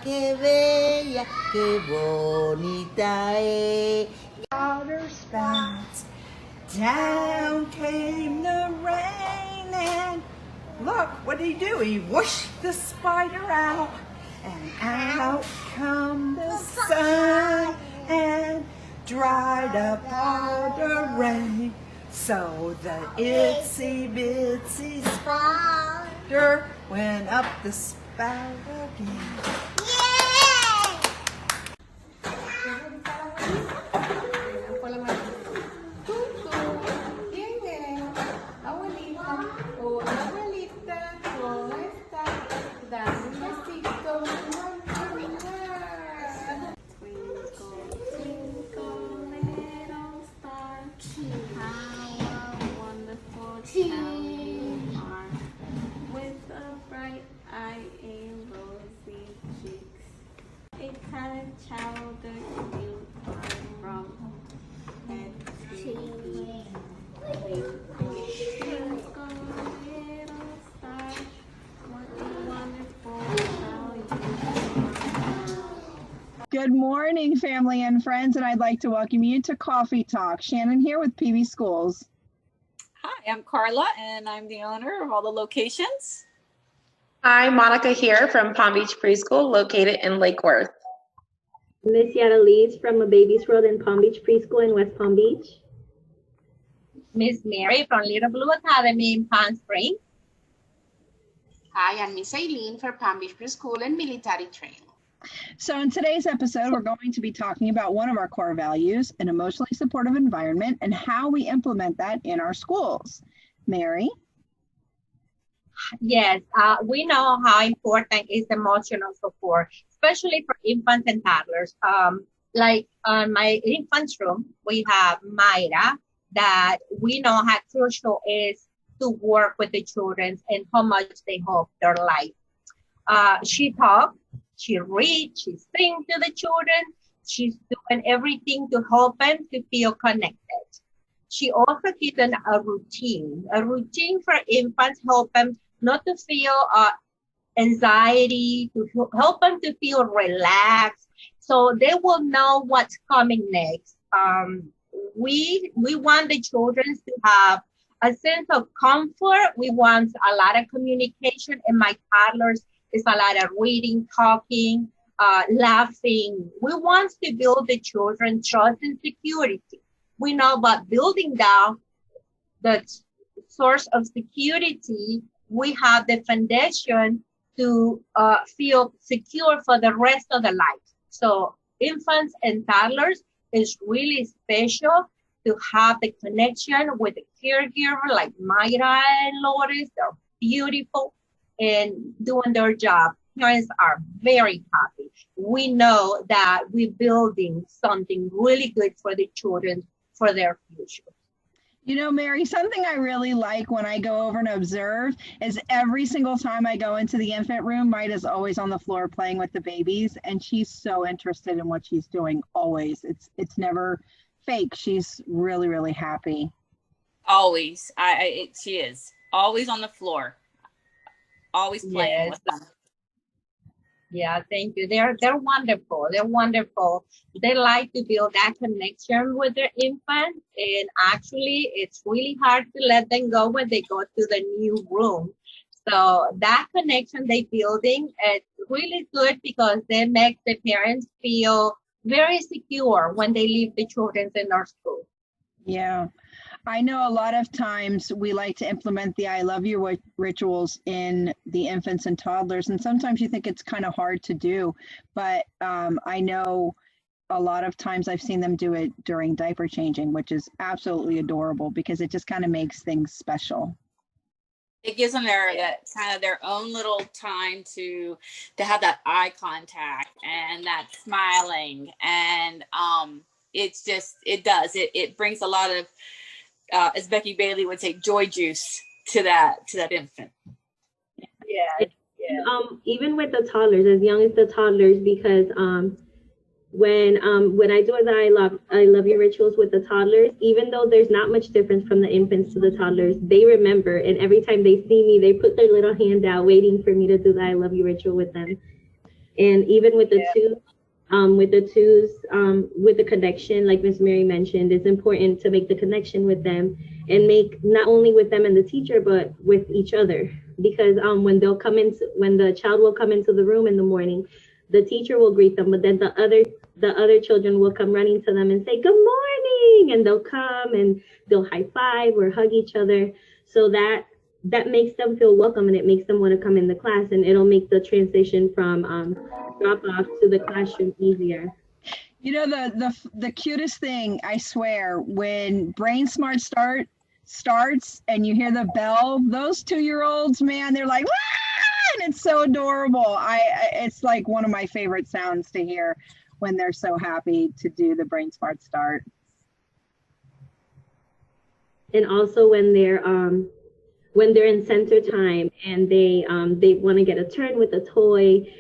qué bella, qué bonita es. Water spouts. Down came the rain and look, what did he do? He whooshed the spider out and out come the sun and dried up all the rain. So the itsy bitsy spider went up the spout again. With a bright eye and rosy cheeks, a kind child that you are from head to feet. Twinkle, little star, what a wonderful child you are. Good morning, family and friends, and I'd like to welcome you to Coffee Talk. Shannon here with PB Schools. Hi, I'm Carla, and I'm the owner of all the locations. Hi, Monica here from Palm Beach Preschool, located in Lake Worth. Miss Yada Leeds from A Baby's World in Palm Beach Preschool in West Palm Beach. Miss Mary from Little Blue Academy in Palm Springs. Hi, I'm Miss Aileen for Palm Beach Preschool and Military Training. So in today's episode, we're going to be talking about one of our core values, an emotionally supportive environment, and how we implement that in our schools. Mary? Yes, we know how important is emotional support, especially for infants and toddlers. Like on my infant's room, we have Mayra, that we know how crucial is to work with the children and how much they help their life. She talks, she reads, she sings to the children. She's doing everything to help them to feel connected. She also gives them a routine for infants, help them not to feel anxiety, to help them to feel relaxed, so they will know what's coming next. We want the children to have a sense of comfort. We want a lot of communication, and my toddlers is a lot of reading, talking, laughing. We want to build the children trust and security. We know about building down the source of security. We have the foundation to feel secure for the rest of the life. So infants and toddlers is really special to have the connection with the caregiver like Mayra and Lourdes. They're beautiful and doing their job. Parents are very happy. We know that we're building something really good for the children for their future. You know, Mary, something I really like when I go over and observe is every single time I go into the infant room, Maida's always on the floor playing with the babies, and she's so interested in what she's doing always. It's never fake. She's really, really happy. Always. She is always on the floor, always playing with them. Yeah, thank you. They're wonderful. They're wonderful. They like to build that connection with their infant, and actually it's really hard to let them go when they go to the new room. So that connection they building is really good because they make the parents feel very secure when they leave the children in our school. Yeah. I know a lot of times we like to implement the I love you rituals in the infants and toddlers, and sometimes you think it's kind of hard to do, but I know a lot of times I've seen them do it during diaper changing, which is absolutely adorable because it just kind of makes things special. It gives them their own little time to have that eye contact and that smiling, and it brings a lot of as Becky Bailey would say, joy juice to that infant. Yeah. Even with the toddlers, as young as the toddlers, because when I do the I love you rituals with the toddlers, even though there's not much difference from the infants to the toddlers, they remember, and every time they see me, they put their little hand out waiting for me to do the I love you ritual with them. And even with the with the connection, like Miss Mary mentioned, it's important to make the connection with them and make not only with them and the teacher, but with each other. Because when the child will come into the room in the morning, the teacher will greet them, but then the other children will come running to them and say, "Good morning," and they'll come and they'll high five or hug each other. So that makes them feel welcome, and it makes them want to come in the class, and it'll make the transition from drop off to the classroom easier. You know, the cutest thing, I swear, when Brain Smart starts and you hear the bell, those 2-year-olds, man, they're like, "Wah!" and it's so adorable. It's like one of my favorite sounds to hear when they're so happy to do the Brain Smart start. And also when they're in center time and they want to get a turn with a toy,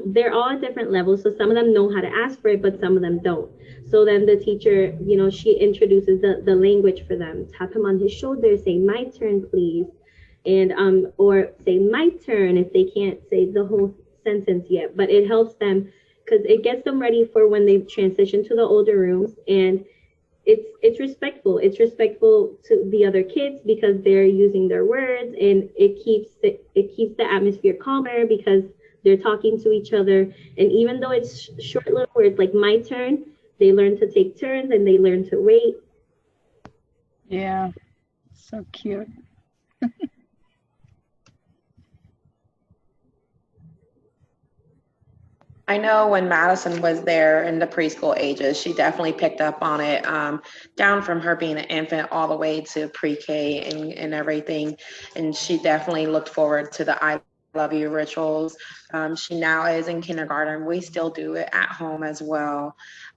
they're all at different levels, so some of them know how to ask for it, but some of them don't. So then the teacher, she introduces the language for them. Tap him on his shoulder, say, "My turn, please," and or say, "My turn," if they can't say the whole sentence yet. But it helps them because it gets them ready for when they transition to the older rooms. And it's respectful. It's respectful to the other kids because they're using their words, and it keeps the atmosphere calmer because they're talking to each other. And even though it's short little words like "my turn," they learn to take turns and they learn to wait. Yeah, so cute. I know when Madison was there in the preschool ages, she definitely picked up on it, down from her being an infant all the way to pre-K and everything. And she definitely looked forward to the I love you rituals. She now is in kindergarten. We still do it at home as well.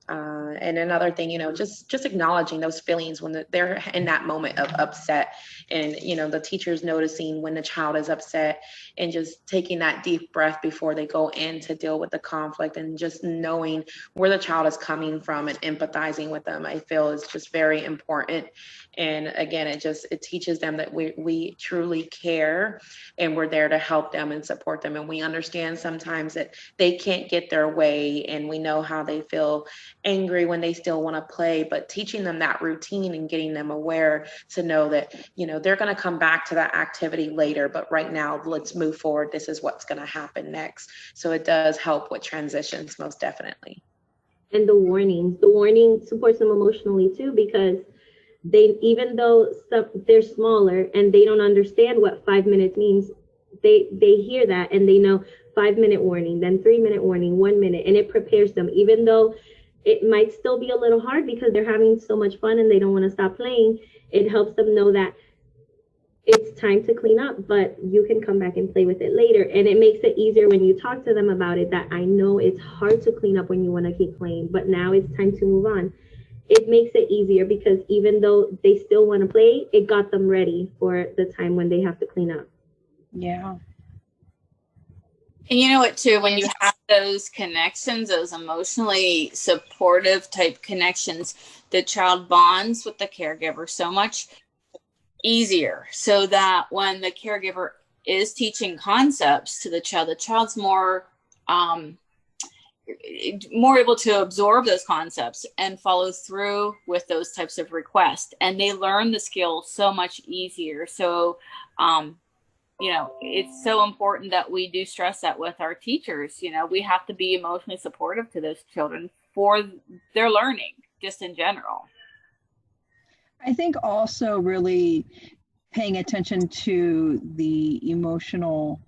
And another thing, just acknowledging those feelings when they're in that moment of upset, and the teacher's noticing when the child is upset, and just taking that deep breath before they go in to deal with the conflict, and just knowing where the child is coming from and empathizing with them, I feel is just very important. And again, it teaches them that we truly care, and we're there to help them and support them. And we understand sometimes that they can't get their way, and we know how they feel angry when they still want to play, but teaching them that routine and getting them aware to know that they're going to come back to that activity later, but right now let's move forward. This is what's going to happen next. So it does help with transitions, most definitely. And the warning supports them emotionally too, because even though they're smaller and they don't understand what 5 minutes means, they hear that and they know 5-minute warning, then 3-minute warning, 1 minute, and it prepares them. Even though it might still be a little hard because they're having so much fun and they don't want to stop playing, it helps them know that it's time to clean up, but you can come back and play with it later. And it makes it easier when you talk to them about it, that I know it's hard to clean up when you want to keep playing, but now it's time to move on. It makes it easier because even though they still want to play, it got them ready for the time when they have to clean up. Yeah. And you know what, too, when you have those connections, those emotionally supportive type connections, the child bonds with the caregiver so much easier, so that when the caregiver is teaching concepts to the child's more able to absorb those concepts and follow through with those types of requests, and they learn the skill so much easier. So it's so important that we do stress that with our teachers. We have to be emotionally supportive to those children for their learning, just in general. I think also really paying attention to the emotional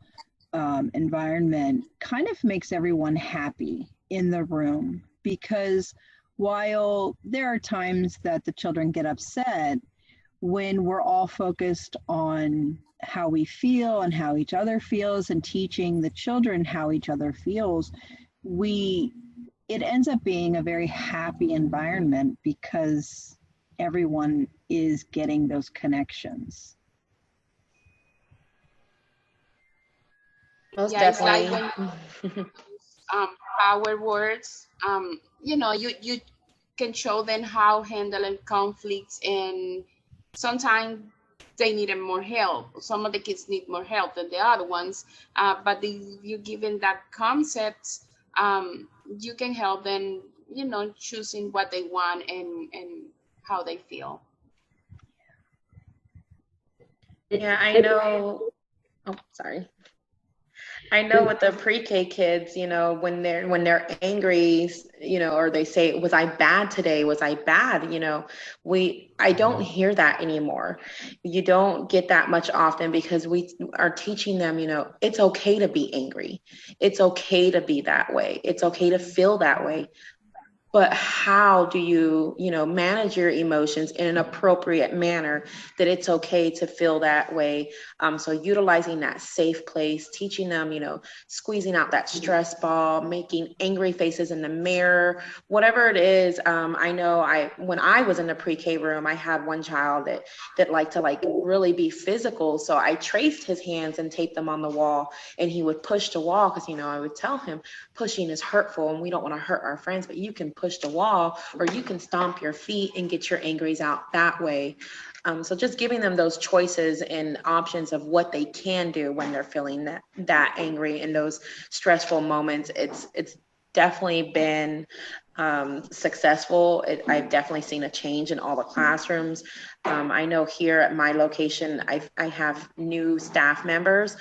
environment kind of makes everyone happy in the room, because while there are times that the children get upset, when we're all focused on how we feel and how each other feels and teaching the children how each other feels, it ends up being a very happy environment because everyone is getting those connections. Most It's definitely. like when power words, you can show them how handling conflicts, and sometimes they need more help. Some of the kids need more help than the other ones, but if you give them that concept you can help them, choosing what they want and how they feel. Yeah, I know. Oh, sorry. I know with the pre-K kids, when they're angry, or they say, "Was I bad today? Was I bad?" I don't hear that anymore. You don't get that much often because we are teaching them, it's okay to be angry. It's okay to be that way. It's okay to feel that way. But how do you, manage your emotions in an appropriate manner that it's okay to feel that way? So utilizing that safe place, teaching them, squeezing out that stress ball, making angry faces in the mirror, whatever it is. I know when I was in the pre-K room, I had one child that liked to really be physical. So I traced his hands and taped them on the wall, and he would push the wall because, I would tell him pushing is hurtful and we don't want to hurt our friends, but you can push the wall or you can stomp your feet and get your angries out that way. So just giving them those choices and options of what they can do when they're feeling that angry in those stressful moments. It's definitely been successful. I've definitely seen a change in all the classrooms. I know here at my location, I have new staff members,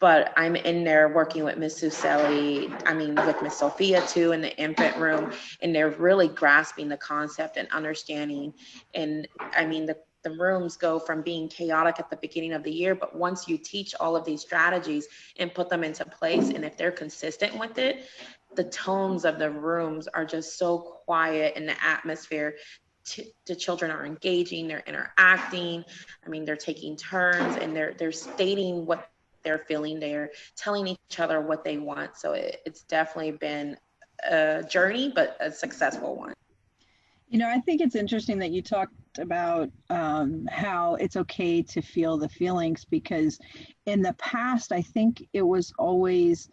but I'm in there working with Miss Suselli, with Miss Sophia too, in the infant room, and they're really grasping the concept and understanding. And the rooms go from being chaotic at the beginning of the year, but once you teach all of these strategies and put them into place, and if they're consistent with it, the tones of the rooms are just so quiet, and the atmosphere, the children are engaging, they're interacting. They're taking turns, and they're stating what they're feeling, they're telling each other what they want. So it's definitely been a journey, but a successful one. I think it's interesting that you talked about how it's okay to feel the feelings, because in the past, I think it was always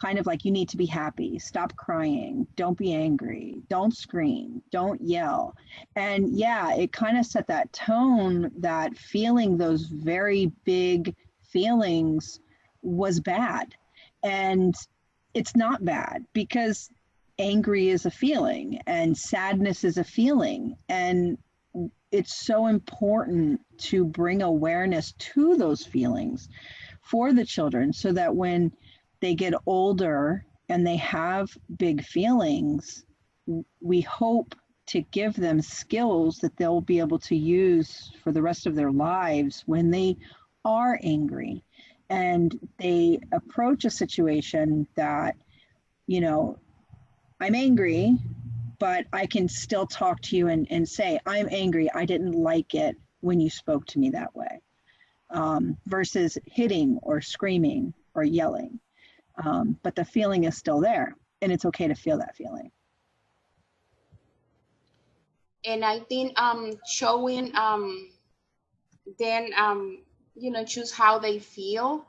kind of like, you need to be happy, stop crying, don't be angry, don't scream, don't yell. And yeah, it kind of set that tone that feeling those very big feelings was bad. And it's not bad, because angry is a feeling and sadness is a feeling. And it's so important to bring awareness to those feelings for the children, so that when they get older and they have big feelings, we hope to give them skills that they'll be able to use for the rest of their lives when they are angry and they approach a situation that, I'm angry, but I can still talk to you and say, I'm angry, I didn't like it when you spoke to me that way, versus hitting or screaming or yelling. But the feeling is still there, and it's okay to feel that feeling. And I think showing then choose how they feel.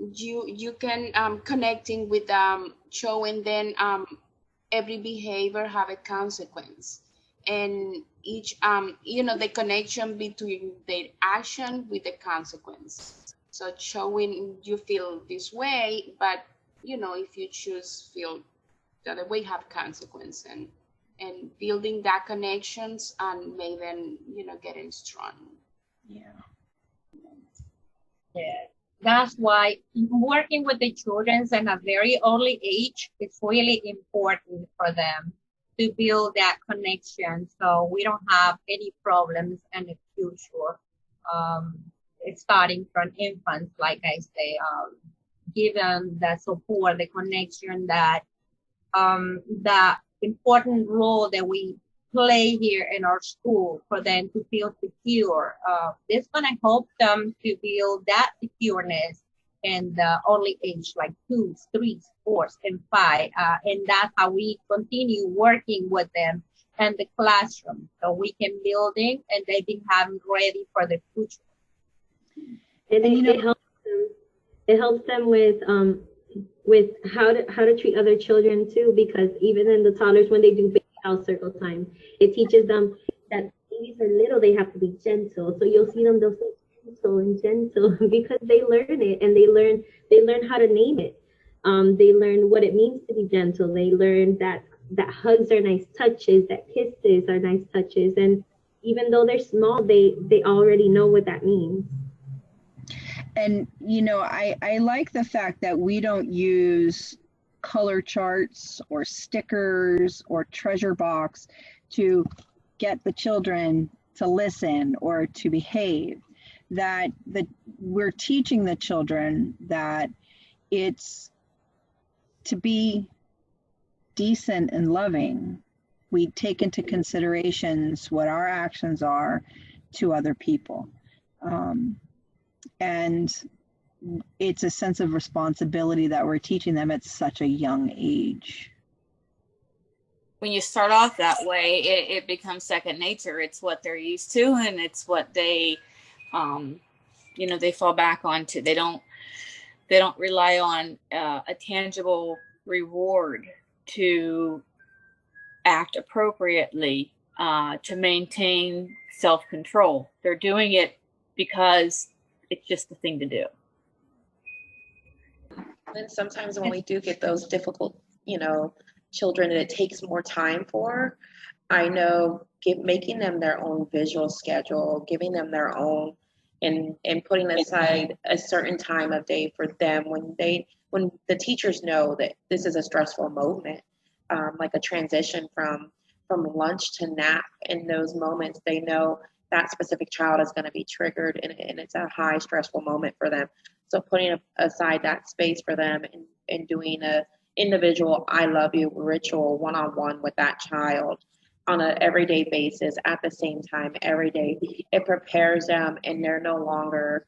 You can connecting with showing then every behavior have a consequence, and each the connection between the action with the consequence. So showing you feel this way, but if you choose feel the other way, have consequence, and building that connections and make them getting strong. Yeah. That's why working with the children at a very early age is really important for them to build that connection, so we don't have any problems in the future. Starting from infants, like I say, give them the support, the connection, that the important role that we play here in our school for them to feel secure. This is going to help them to build that secureness in the early age, like 2, 3, 4, and 5. And that's how we continue working with them in the classroom, so we can building and they become ready for the future. And it helps them. It helps them with how to treat other children too, because even in the toddlers, when they do baby house circle time, it teaches them that babies are little, they have to be gentle. So you'll see them, they'll say gentle and gentle because they learn it, and they learn how to name it. They learn what it means to be gentle. They learn that hugs are nice touches, that kisses are nice touches. And even though they're small, they already know what that means. And, you know, I like the fact that we don't use color charts or stickers or treasure box to get the children to listen or to behave. That we're teaching the children that it's to be decent and loving. We take into considerations what our actions are to other people. And it's a sense of responsibility that we're teaching them at such a young age. When you start off that way, it becomes second nature. It's what they're used to, and it's what they, you know, they fall back onto. They don't rely on a tangible reward to act appropriately, to maintain self-control. They're doing it because it's just the thing to do. And sometimes when we do get those difficult, you know, children that it takes more time for, I know making them their own visual schedule, giving them their own, and putting aside a certain time of day for them when the teachers know that this is a stressful moment, like a transition from lunch to nap. In those moments, they know that specific child is going to be triggered, and it's a high stressful moment for them. So putting aside that space for them and doing a individual I love you ritual one-on-one with that child on an everyday basis at the same time every day, it prepares them, and they're no longer,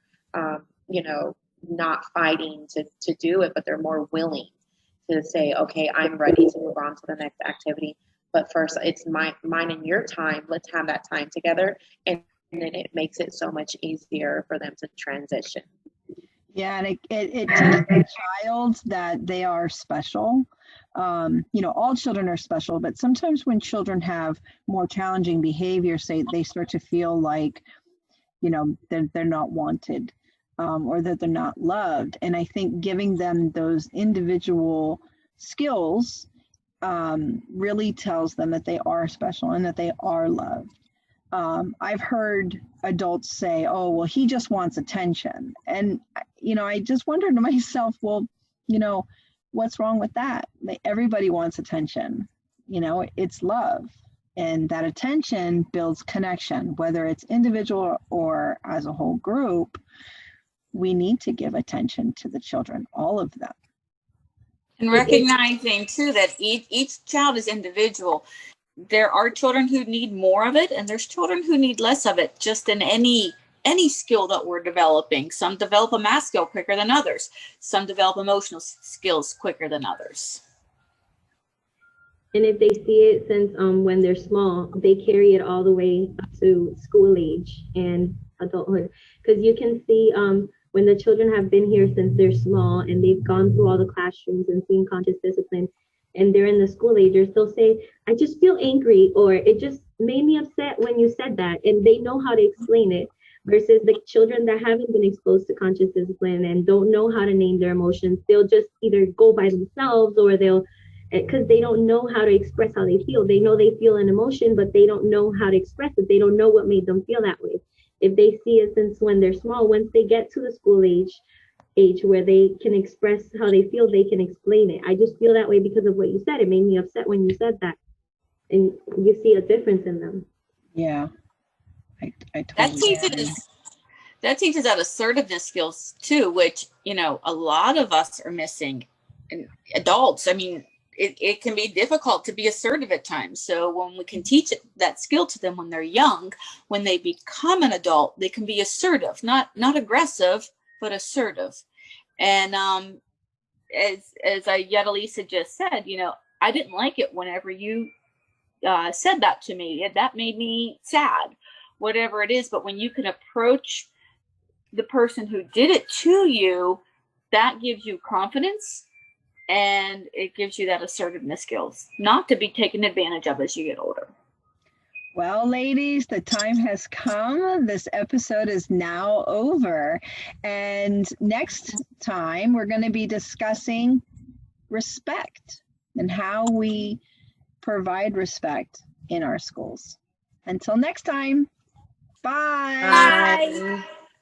you know, not fighting to do it, but they're more willing to say, okay, I'm ready to move on to the next activity. But first, it's mine and your time. Let's have that time together. And then it makes it so much easier for them to transition. Yeah, and it tells the child that they are special. You know, all children are special, but sometimes when children have more challenging behaviors, they start to feel like, you know, they're not wanted, or that they're not loved. And I think giving them those individual skills really tells them that they are special and that they are loved. I've heard adults say, oh, well, he just wants attention. And, you know, I just wondered to myself, well, you know, what's wrong with that? Everybody wants attention. You know, it's love. And that attention builds connection, whether it's individual or as a whole group. We need to give attention to the children, all of them. And recognizing too that each child is individual. There are children who need more of it, and there's children who need less of it, just in any skill that we're developing. Some develop a math skill quicker than others. Some develop emotional skills quicker than others. And if they see it since when they're small, they carry it all the way up to school age and adulthood. Because you can see when the children have been here since they're small and they've gone through all the classrooms and seen conscious discipline, and they're in the school agers, they'll say, I just feel angry, or it just made me upset when you said that. And they know how to explain it, versus the children that haven't been exposed to conscious discipline and don't know how to name their emotions. They'll just either go by themselves, or because they don't know how to express how they feel. They know they feel an emotion, but they don't know how to express it. They don't know what made them feel that way. If they see it since when they're small, once they get to the school age where they can express how they feel, they can explain it. I just feel that way because of what you said. It made me upset when you said that. And you see a difference in them. Yeah. I totally that teaches that assertiveness skills too, which, you know, a lot of us are missing. And adults, I mean, it can be difficult to be assertive at times. So when we can teach that skill to them when they're young, when they become an adult, they can be assertive, not aggressive, but assertive. And as Yadalisa just said, you know, I didn't like it whenever you said that to me. That made me sad, whatever it is. But when you can approach the person who did it to you, that gives you confidence, and it gives you that assertiveness skills, not to be taken advantage of as you get older. Well, ladies, the time has come. This episode is now over. And next time, we're going to be discussing respect and how we provide respect in our schools. Until next time, bye. Bye.